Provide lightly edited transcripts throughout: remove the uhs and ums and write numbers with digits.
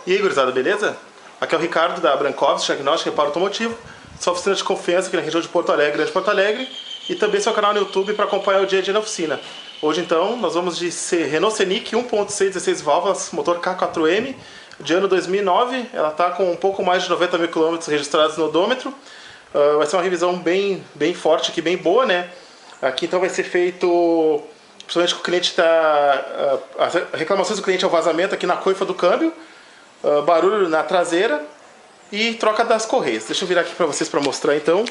E aí, gurizada, beleza? Aqui é o Ricardo da Brancovis Diagnóstico e Reparo Automotivo, sua oficina de confiança aqui na região de Porto Alegre, Grande Porto Alegre, e também seu canal no YouTube para acompanhar o dia a dia na oficina. Hoje então nós vamos de Renault Scenic 1.6 16 válvulas, motor K4M, de ano 2009. Ela está com um pouco mais de 90 mil km registrados no odômetro. Vai ser uma revisão bem forte aqui, bem boa, né? Aqui então vai ser feito, principalmente que o cliente está... As reclamações do cliente é o vazamento aqui na coifa do câmbio, barulho na traseira e troca das correias. Deixa eu virar aqui para vocês para mostrar então.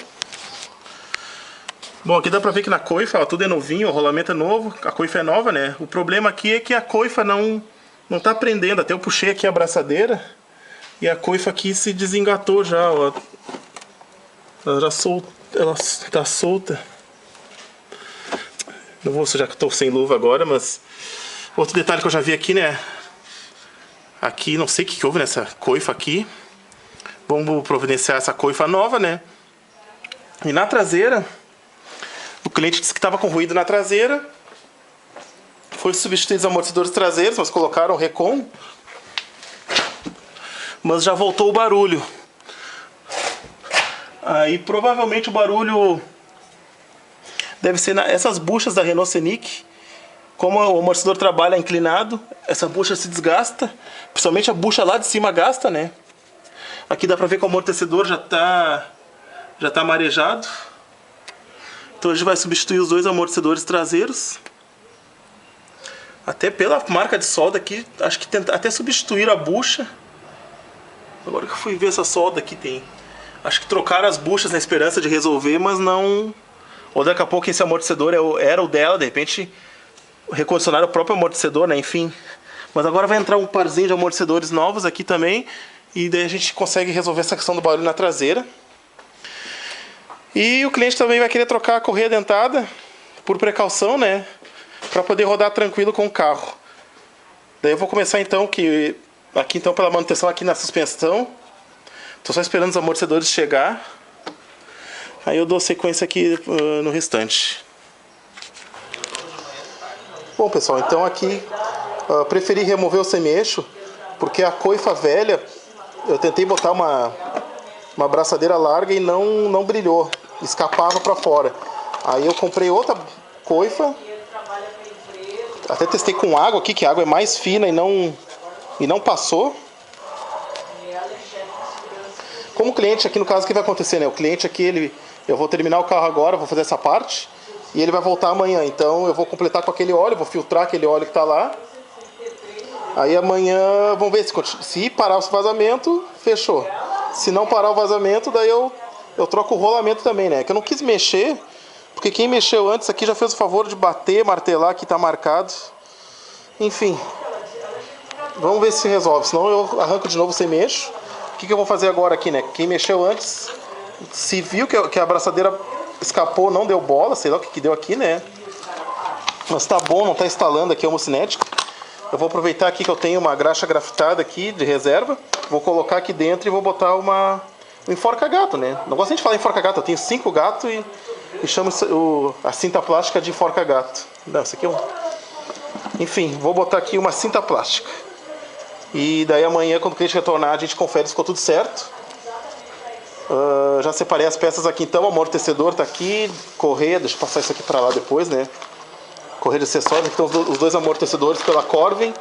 Bom, aqui dá pra ver que na coifa, ó, tudo é novinho, o rolamento é novo, a coifa é nova, né? O problema aqui é que a coifa não tá prendendo. Até eu puxei aqui a abraçadeira e a coifa aqui se desengatou já, ó. Ela tá solta. Não vou sujar que eu tô sem luva agora, mas... Outro detalhe que eu já vi aqui, né? Aqui, não sei o que houve nessa coifa aqui. Vamos providenciar essa coifa nova, né? E na traseira... O cliente disse que estava com ruído na traseira. Foi substituído os amortecedores traseiros, mas colocaram recon. Mas já voltou o barulho. Aí provavelmente o barulho deve ser essas buchas da Renault Scenic. Como o amortecedor trabalha inclinado, essa bucha se desgasta. Principalmente a bucha lá de cima gasta, né? Aqui dá pra ver que o amortecedor já tá marejado. Então a gente vai substituir os dois amortecedores traseiros. Até pela marca de solda aqui, acho que até substituir a bucha. Agora que eu fui ver essa solda aqui tem. Acho que trocaram as buchas na esperança de resolver, mas não... Ou daqui a pouco esse amortecedor era o dela, de repente recondicionaram o próprio amortecedor, né? Enfim. Mas agora vai entrar um parzinho de amortecedores novos aqui também. E daí a gente consegue resolver essa questão do barulho na traseira. E o cliente também vai querer trocar a correia dentada, por precaução, né? Para poder rodar tranquilo com o carro. Daí eu vou começar então aqui então pela manutenção aqui na suspensão. Tô só esperando os amortecedores chegar. Aí eu dou sequência aqui no restante. Bom, pessoal, então aqui preferi remover o semi-eixo, porque a coifa velha, eu tentei botar uma abraçadeira larga e não brilhou, escapava para fora. Aí eu comprei outra coifa, até testei com água aqui, que a água é mais fina e não passou. Como o cliente aqui, no caso, o que vai acontecer, né? O cliente aqui, eu vou terminar o carro agora, vou fazer essa parte, e ele vai voltar amanhã. Então eu vou completar com aquele óleo, vou filtrar aquele óleo que está lá. Aí amanhã, vamos ver se parar o vazamento, fechou. Se não parar o vazamento, daí eu troco o rolamento também, né? Que eu não quis mexer, porque quem mexeu antes aqui já fez o favor de bater, martelar, que tá marcado. Enfim, vamos ver se resolve. Senão eu arranco de novo sem mexo. O que eu vou fazer agora aqui, né? Quem mexeu antes, se viu que a abraçadeira escapou, não deu bola, sei lá o que deu aqui, né? Mas tá bom, não tá instalando aqui a homocinética. Eu vou aproveitar aqui que eu tenho uma graxa grafitada aqui de reserva. Vou colocar aqui dentro e vou botar um enforca-gato, né? Não gosto nem de falar enforca-gato, eu tenho 5 gatos e chamo a cinta plástica de enforca-gato. Não, isso aqui é Enfim, vou botar aqui uma cinta plástica. E daí amanhã, quando o cliente retornar, a gente confere se ficou tudo certo. Já separei as peças aqui então, o amortecedor tá aqui, correia, deixa eu passar isso aqui pra lá depois, né? Correia de acessórios, aqui estão os dois amortecedores pela Corvin.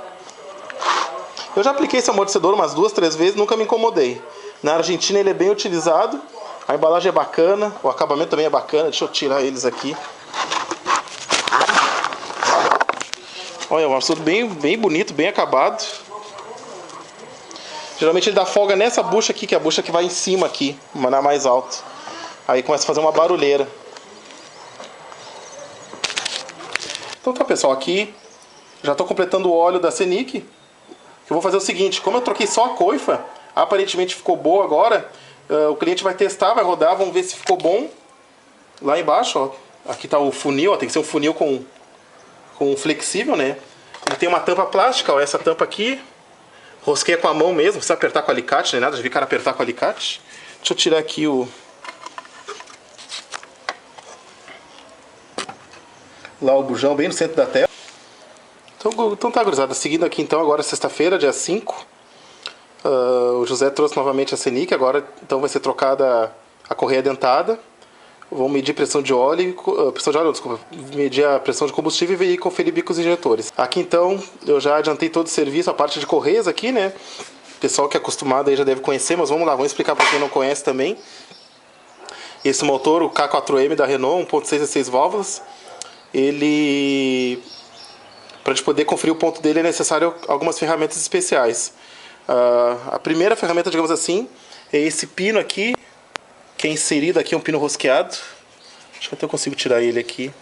Eu já apliquei esse amortecedor umas 2, 3 vezes, nunca me incomodei. Na Argentina ele é bem utilizado, a embalagem é bacana, o acabamento também é bacana. Deixa eu tirar eles aqui. Olha, um amortecedor bem bonito, bem acabado. Geralmente ele dá folga nessa bucha aqui, que é a bucha que vai em cima aqui, na mais alta. Aí começa a fazer uma barulheira. Então tá, pessoal, aqui já estou completando o óleo da Scenic. Eu vou fazer o seguinte, como eu troquei só a coifa, aparentemente ficou boa agora. O cliente vai testar, vai rodar, vamos ver se ficou bom. Lá embaixo, ó, aqui está o funil, ó, tem que ser um funil com flexível, né? Ele tem uma tampa plástica, ó, essa tampa aqui. Rosqueia com a mão mesmo, não precisa apertar com o alicate, nem nada, já vi cara apertar com o alicate. Deixa eu tirar aqui lá o bujão bem no centro da tela. Então tá, gurizada, seguindo aqui então agora sexta-feira, dia 5. O José trouxe novamente a Senic, agora então vai ser trocada a correia dentada. Vamos medir pressão de óleo, medir a pressão de combustível e conferir bicos injetores. Aqui então eu já adiantei todo o serviço, a parte de correias aqui, né? O pessoal que é acostumado aí já deve conhecer, mas vamos lá, vamos explicar para quem não conhece também. Esse motor, o K4M da Renault, 1.6 e 6 válvulas, ele, para a gente poder conferir o ponto dele, é necessário algumas ferramentas especiais. A primeira ferramenta, digamos assim, é esse pino aqui, que é inserido aqui, é um pino rosqueado. Acho que até eu consigo tirar ele aqui.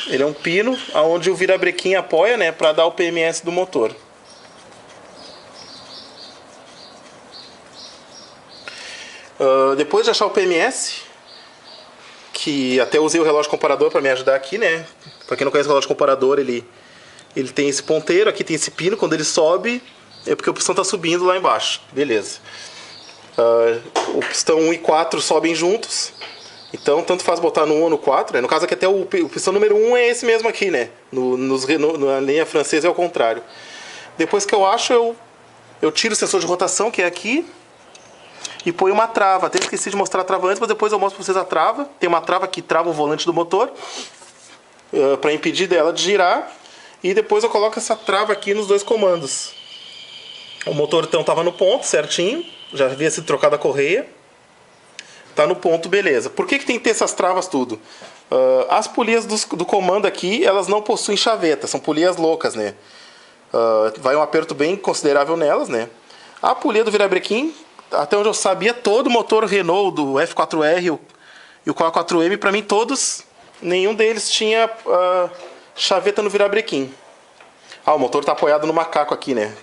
Ele é um pino onde o virabrequim apoia, né, para dar o PMS do motor. Depois de achar o PMS, que até usei o relógio comparador para me ajudar aqui, né? Para quem não conhece o relógio comparador, ele tem esse ponteiro, aqui tem esse pino, quando ele sobe é porque o pistão está subindo lá embaixo. Beleza. O pistão 1 e 4 sobem juntos, então tanto faz botar no 1 ou no 4, né? No caso aqui até o pistão número 1 é esse mesmo aqui, né? Na linha francesa é o contrário. Depois que eu acho, eu tiro o sensor de rotação, que é aqui, e põe uma trava. Até esqueci de mostrar a trava antes, mas depois eu mostro para vocês a trava. Tem uma trava que trava o volante do motor, para impedir dela de girar. E depois eu coloco essa trava aqui nos dois comandos. O motor então estava no ponto certinho, já havia sido trocada a correia. Está no ponto, beleza. Por que tem que ter essas travas tudo? As polias do comando aqui, elas não possuem chaveta, são polias loucas, né? Vai um aperto bem considerável nelas, né? A polia do virabrequim, até onde eu sabia, todo motor Renault, do F4R e o K4M, para mim todos, nenhum deles tinha chaveta no virabrequim. O motor está apoiado no macaco aqui, né?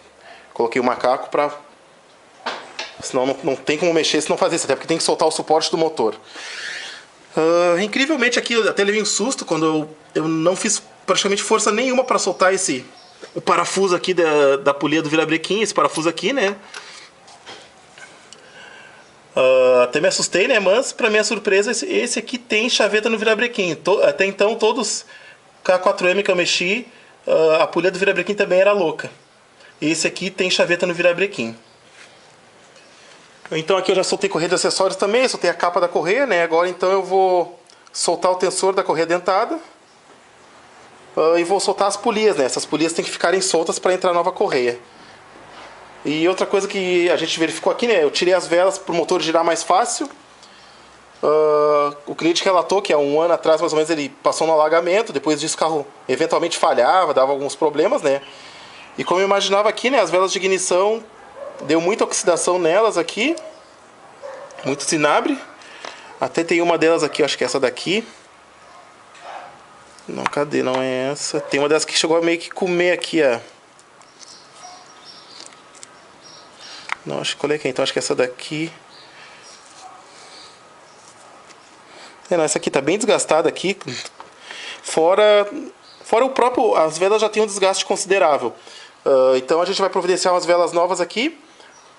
Coloquei o macaco para... Senão não tem como mexer se não fazer isso, até porque tem que soltar o suporte do motor. Incrivelmente aqui, eu até levei um susto quando eu não fiz praticamente força nenhuma para soltar o parafuso aqui da polia do virabrequim, esse parafuso aqui, né? Até me assustei, né? Mas, para minha surpresa, esse aqui tem chaveta no virabrequim. Até então, todos K4M que eu mexi, a polia do virabrequim também era louca. Esse aqui tem chaveta no virabrequim. Então aqui eu já soltei correia de acessórios também, soltei a capa da correia, né? Agora então eu vou soltar o tensor da correia dentada. E vou soltar as polias, né? Essas polias têm que ficarem soltas para entrar nova correia. E outra coisa que a gente verificou aqui, né? Eu tirei as velas para o motor girar mais fácil. O cliente relatou que há um ano atrás, mais ou menos, ele passou no alagamento. Depois disso o carro eventualmente falhava, dava alguns problemas, né? E como eu imaginava aqui, né? As velas de ignição, deu muita oxidação nelas aqui. Muito zinabre. Até tem uma delas aqui, acho que é essa daqui. Não, cadê? Não é essa. Tem uma delas que chegou a meio que comer aqui, ó. Não, acho que coloquei, então acho que essa daqui. Não, essa aqui tá bem desgastada aqui. Fora o próprio, as velas já tem um desgaste considerável. Então a gente vai providenciar umas velas novas aqui.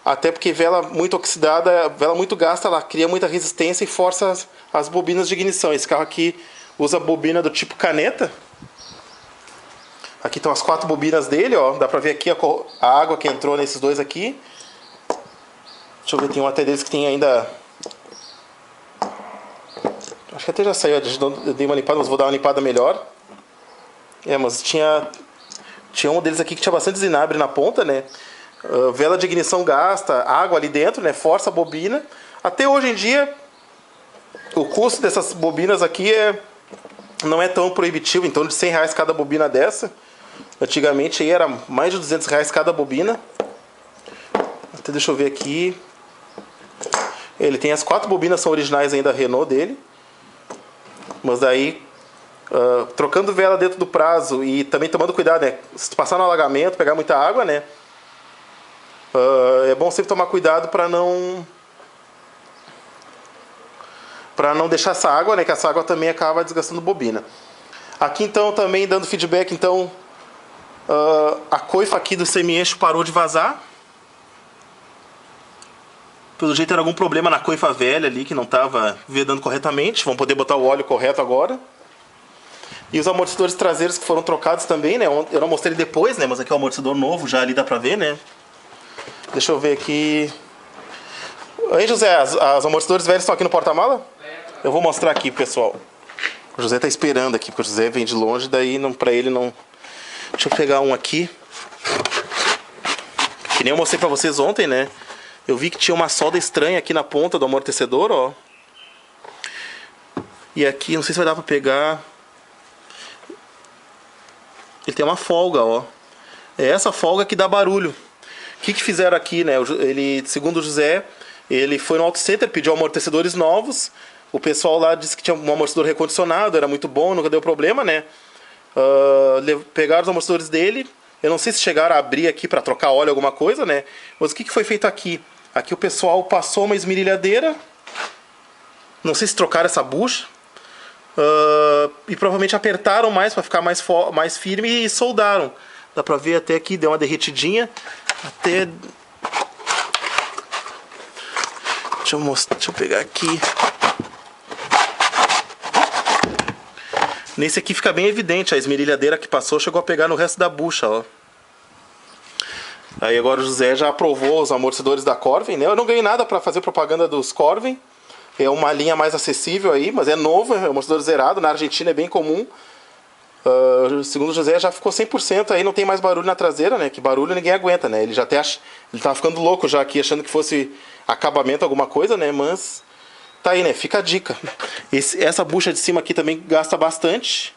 Até porque vela muito oxidada, vela muito gasta, ela cria muita resistência e força as bobinas de ignição. Esse carro aqui usa bobina do tipo caneta. Aqui estão as 4 bobinas dele, ó. Dá pra ver aqui a água que entrou nesses dois aqui. Deixa eu ver, tem um até deles que tem ainda... Acho que até já saiu, eu dei uma limpada, mas vou dar uma limpada melhor. Mas tinha um deles aqui que tinha bastante zinabre na ponta, né? Vela de ignição gasta, água ali dentro, né? Força a bobina. Até hoje em dia, o custo dessas bobinas aqui não é tão proibitivo, em torno de R$100 cada bobina dessa. Antigamente aí era mais de R$200 cada bobina. Até deixa eu ver aqui. Ele tem as 4 bobinas, são originais ainda da Renault dele. Mas daí, trocando vela dentro do prazo e também tomando cuidado, né? Se passar no alagamento, pegar muita água, né? É bom sempre tomar cuidado para não deixar essa água, né? Que essa água também acaba desgastando bobina. Aqui então também dando feedback, então a coifa aqui do semi-eixo parou de vazar. Pelo jeito era algum problema na coifa velha ali que não estava vedando corretamente. Vamos poder botar o óleo correto agora. E os amortecedores traseiros que foram trocados também, né? Eu não mostrei depois, né? Mas aqui é o amortecedor novo, já ali dá pra ver, né? Deixa eu ver aqui. Aí, José, os amortecedores velhos estão aqui no porta-mala? Eu vou mostrar aqui, pessoal. O José tá esperando aqui, porque o José vem de longe, daí não, pra ele não... Deixa eu pegar um aqui. Que nem eu mostrei pra vocês ontem, né? Eu vi que tinha uma solda estranha aqui na ponta do amortecedor, ó. E aqui, não sei se vai dar pra pegar... Ele tem uma folga, ó. É essa folga que dá barulho. O que fizeram aqui, né? Ele, segundo o José, ele foi no Auto Center, pediu amortecedores novos. O pessoal lá disse que tinha um amortecedor recondicionado, era muito bom, nunca deu problema, né? Pegaram os amortecedores dele. Eu não sei se chegaram a abrir aqui para trocar óleo, alguma coisa, né? Mas o que foi feito aqui? Aqui o pessoal passou uma esmerilhadeira. Não sei se trocaram essa bucha. E provavelmente apertaram mais para ficar mais firme e soldaram. Dá pra ver até aqui, deu uma derretidinha. Até... Deixa eu pegar aqui. Nesse aqui fica bem evidente, a esmerilhadeira que passou chegou a pegar no resto da bucha, ó. Aí agora o José já aprovou os amortecedores da Corvin, né? Eu não ganhei nada para fazer propaganda dos Corvin. É uma linha mais acessível aí, mas é novo, é um amortecedor zerado. Na Argentina é bem comum. Segundo o José, já ficou 100%, aí não tem mais barulho na traseira, né? Que barulho ninguém aguenta, né? Ele já até ele tava ficando louco já aqui, achando que fosse acabamento alguma coisa, né? Mas tá aí, né? Fica a dica. Essa bucha de cima aqui também gasta bastante.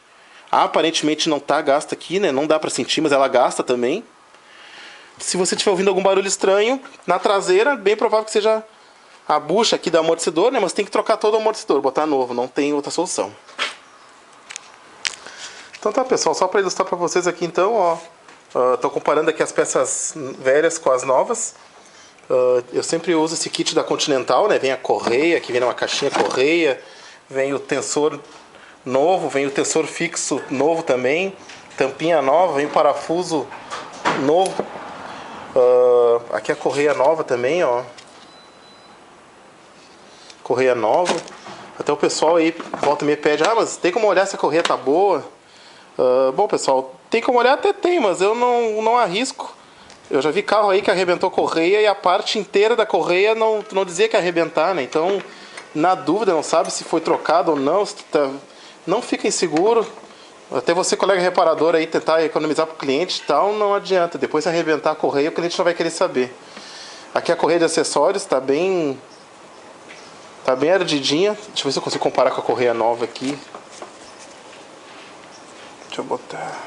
Aparentemente não tá gasta aqui, né? Não dá pra sentir, mas ela gasta também. Se você estiver ouvindo algum barulho estranho na traseira, bem provável que seja a bucha aqui do amortecedor, né? Mas tem que trocar todo o amortecedor, botar novo, não tem outra solução. Então tá, pessoal, só para ilustrar para vocês aqui então, ó, tô comparando aqui as peças velhas com as novas. Eu sempre uso esse kit da Continental, né? Vem a correia, aqui vem uma caixinha correia, vem o tensor novo, vem o tensor fixo novo também, tampinha nova, vem o parafuso novo. Aqui a correia nova também, ó. Correia nova. Até o pessoal aí volta e me pede, mas tem como olhar se a correia tá boa? Bom, pessoal, tem como olhar? Até tem, mas eu não arrisco. Eu já vi carro aí que arrebentou correia e a parte inteira da correia não dizia que ia arrebentar, né? Então, na dúvida, não sabe se foi trocado ou não, não fica inseguro. Até você, colega reparador, aí tentar economizar para o cliente e tal, não adianta. Depois se arrebentar a correia, o cliente não vai querer saber. Aqui a correia de acessórios está bem ardidinha. Deixa eu ver se eu consigo comparar com a correia nova aqui. Deixa eu botar...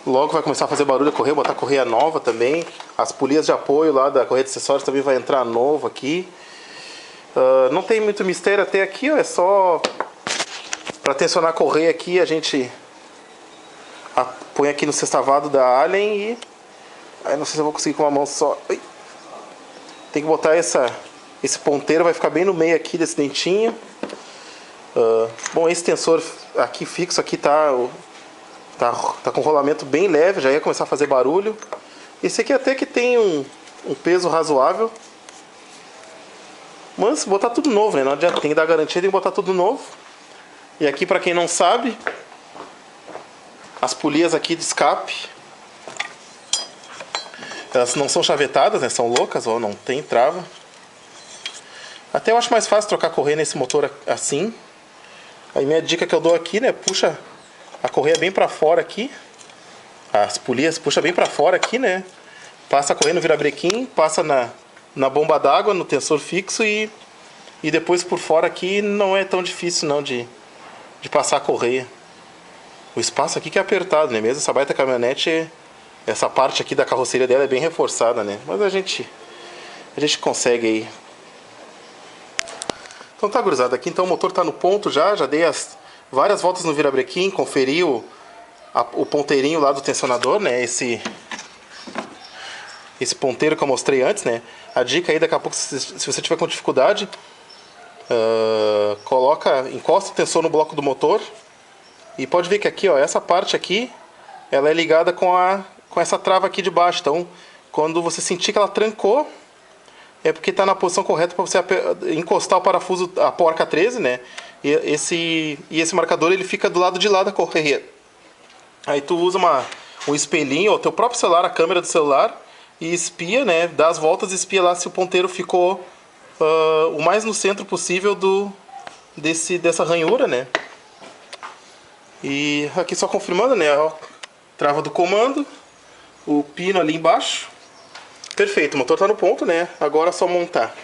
Logo vai começar a fazer barulho a correia, botar a correia nova também. As polias de apoio lá da correia de acessórios também vai entrar novo aqui. Não tem muito mistério até aqui, ó, é só para tensionar a correia aqui, a gente põe aqui no sextavado da Allen e... Aí não sei se eu vou conseguir com uma mão só. Ui. Tem que botar esse ponteiro, vai ficar bem no meio aqui desse dentinho. Bom, esse tensor aqui fixo aqui tá com rolamento bem leve, já ia começar a fazer barulho. Esse aqui até que tem um peso razoável. Mas botar tudo novo, né? Não adianta, tem que dar garantia, tem que botar tudo novo. E aqui, para quem não sabe, as polias aqui de escape, elas não são chavetadas, né? São loucas, ó, não tem trava. Até eu acho mais fácil trocar a correia nesse motor assim. Aí minha dica que eu dou aqui, né? Puxa a correia bem para fora aqui. As polias puxa bem para fora aqui, né? Passa a correia no virabrequim, passa na bomba d'água, no tensor fixo e depois por fora aqui não é tão difícil não de passar a correia. O espaço aqui que é apertado, né? Mesmo essa baita caminhonete, essa parte aqui da carroceria dela é bem reforçada, né? Mas a gente consegue aí. Então tá, gurizada, aqui então o motor tá no ponto já dei várias voltas no virabrequim, conferi o ponteirinho lá do tensionador, né? Esse ponteiro que eu mostrei antes, né? A dica aí, daqui a pouco, se você tiver com dificuldade, encosta o tensor no bloco do motor e pode ver que aqui, ó, essa parte aqui, ela é ligada com essa trava aqui de baixo. Então, quando você sentir que ela trancou, é porque está na posição correta para você encostar o parafuso, a porca 13, né? E esse marcador ele fica do lado de lá da correia. Aí tu usa um espelhinho, ou teu próprio celular, a câmera do celular, e espia, né? Dá as voltas e espia lá se o ponteiro ficou o mais no centro possível dessa ranhura, né? E aqui só confirmando, né? Ó, trava do comando, o pino ali embaixo. Perfeito, o motor tá no ponto, né? Agora é só montar.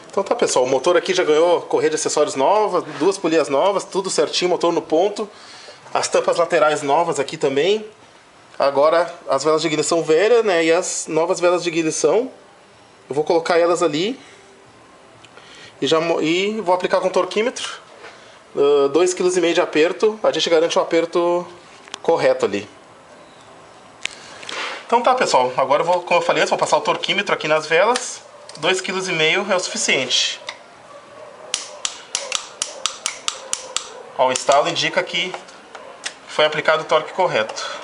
Então tá, pessoal, o motor aqui já ganhou correia de acessórios novas, 2 polias novas, tudo certinho, motor no ponto. As tampas laterais novas aqui também. Agora as velas de ignição velhas, né? E as novas velas de ignição. Eu vou colocar elas ali. E vou aplicar com torquímetro. 2,5 kg de aperto. A gente garante o aperto correto ali. Então tá, pessoal. Agora eu vou, como eu falei antes, vou passar o torquímetro aqui nas velas. 2,5 kg é o suficiente. Ó, o estalo indica que foi aplicado o torque correto.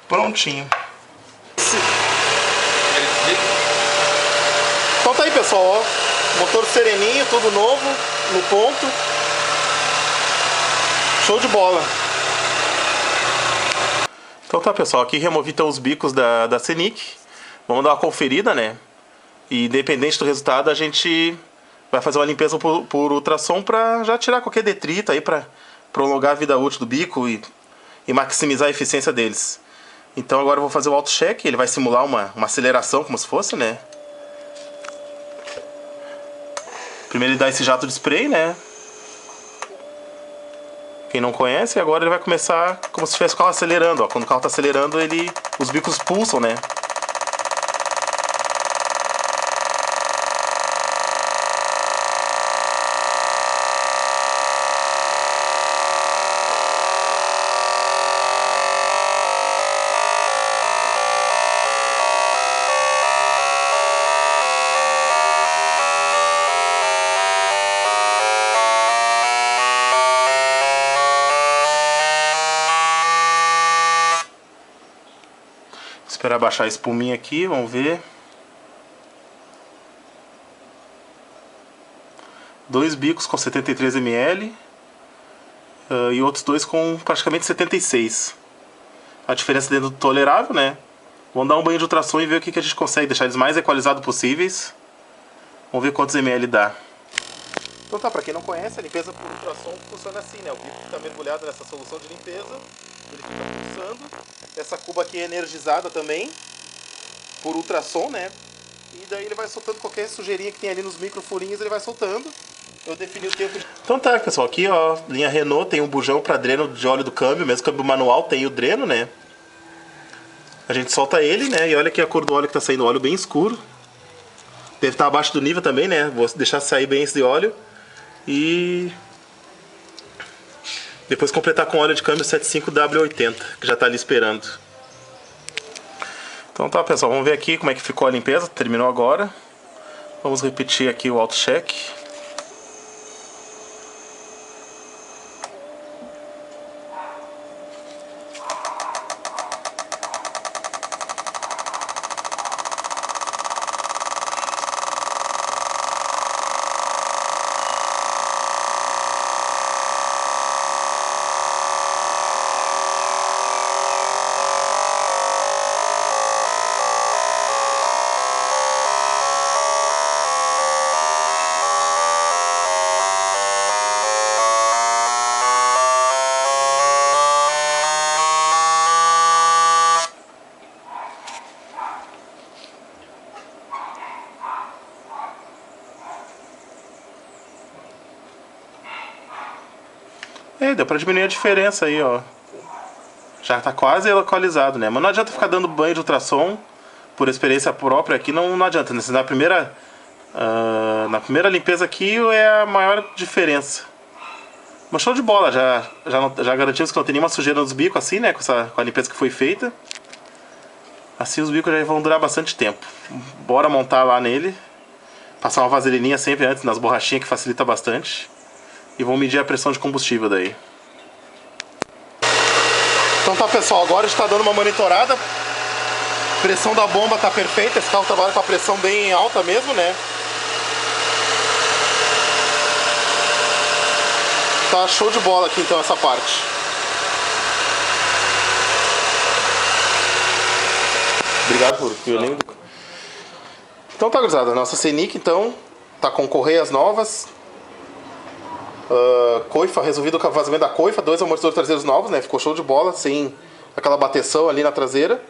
Prontinho. Então tá aí, pessoal, ó. Motor sereninho, tudo novo, no ponto. Show de bola. Então tá, pessoal, aqui removi então os bicos da Scenic. Vamos dar uma conferida, né? E independente do resultado, a gente vai fazer uma limpeza por ultrassom pra já tirar qualquer detrito aí, pra prolongar a vida útil do bico e maximizar a eficiência deles. Então agora eu vou fazer o auto-check, ele vai simular uma aceleração como se fosse, né? Primeiro ele dá esse jato de spray, né? Quem não conhece, agora ele vai começar como se estivesse o carro acelerando, ó. Quando o carro está acelerando, os bicos pulsam, né? Esperar baixar a espuminha aqui, vamos ver. 2 bicos com 73 ml e outros 2 com praticamente 76. A diferença dentro do tolerável, né? Vamos dar um banho de ultrassom e ver o que a gente consegue deixar eles mais equalizados possíveis. Vamos ver quantos ml dá. Então tá, pra quem não conhece, a limpeza por ultrassom funciona assim, né? O bico fica mergulhado nessa solução de limpeza, ele fica pulsando. Essa cuba aqui é energizada também por ultrassom, né? E daí ele vai soltando qualquer sujeirinha que tem ali nos microfurinhos, ele vai soltando. Eu defini o tempo de... Então tá, pessoal, aqui ó, linha Renault, tem um bujão para dreno de óleo do câmbio, mesmo câmbio manual tem o dreno, né? A gente solta ele, né? E olha aqui a cor do óleo que tá saindo, óleo bem escuro. Deve estar abaixo do nível também, né? Vou deixar sair bem esse óleo. E depois completar com óleo de câmbio 75W80, que já tá ali esperando. Então tá, pessoal, vamos ver aqui como é que ficou a limpeza. Terminou agora. Vamos repetir aqui o auto-check. Deu pra diminuir a diferença aí, ó. Já tá quase equalizado, né? Mas não adianta ficar dando banho de ultrassom. Por experiência própria aqui, não adianta, né? Na primeira limpeza aqui é a maior diferença. Mas show de bola, já garantimos que não tem nenhuma sujeira nos bicos assim, né? Com a limpeza que foi feita. Assim os bicos já vão durar bastante tempo. Bora montar lá nele. Passar uma vaselininha sempre antes nas borrachinhas, que facilita bastante. E vamos medir a pressão de combustível daí. Então tá, pessoal, agora a gente tá dando uma monitorada. A pressão da bomba tá perfeita. Esse carro trabalha com a pressão bem alta mesmo, né? Tá show de bola aqui então essa parte. Obrigado por violino. Então tá, gurizada, a nossa Scenic então tá com correias novas, coifa, resolvido o vazamento da coifa, 2 amortecedores traseiros novos, né? Ficou show de bola, sem aquela bateção ali na traseira.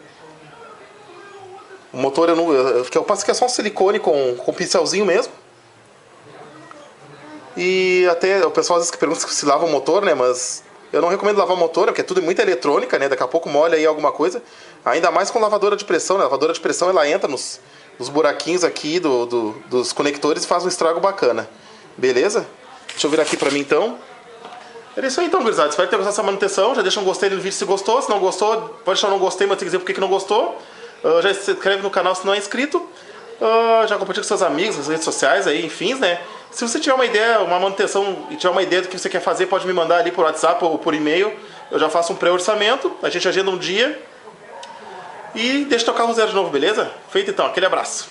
O motor eu passo que é só um silicone com pincelzinho mesmo. E até o pessoal às vezes que pergunta se lava o motor, né? Mas eu não recomendo lavar o motor, porque é tudo muita eletrônica, né? Daqui a pouco molha aí alguma coisa. Ainda mais com lavadora de pressão, né? A lavadora de pressão ela entra nos buraquinhos aqui dos conectores e faz um estrago bacana. Beleza? Deixa eu virar aqui pra mim então. É isso aí então, gurizada. Espero ter gostado dessa manutenção. Já deixa um gostei no vídeo se gostou. Se não gostou, pode deixar um não gostei, mas tem que dizer por que não gostou. Já se inscreve no canal se não é inscrito. Já compartilha com seus amigos nas redes sociais aí, enfim, né? Se você tiver uma ideia, uma manutenção e tiver uma ideia do que você quer fazer, pode me mandar ali por WhatsApp ou por e-mail. Eu já faço um pré-orçamento, a gente agenda um dia e deixa tocar o zero de novo, beleza? Feito então, aquele abraço.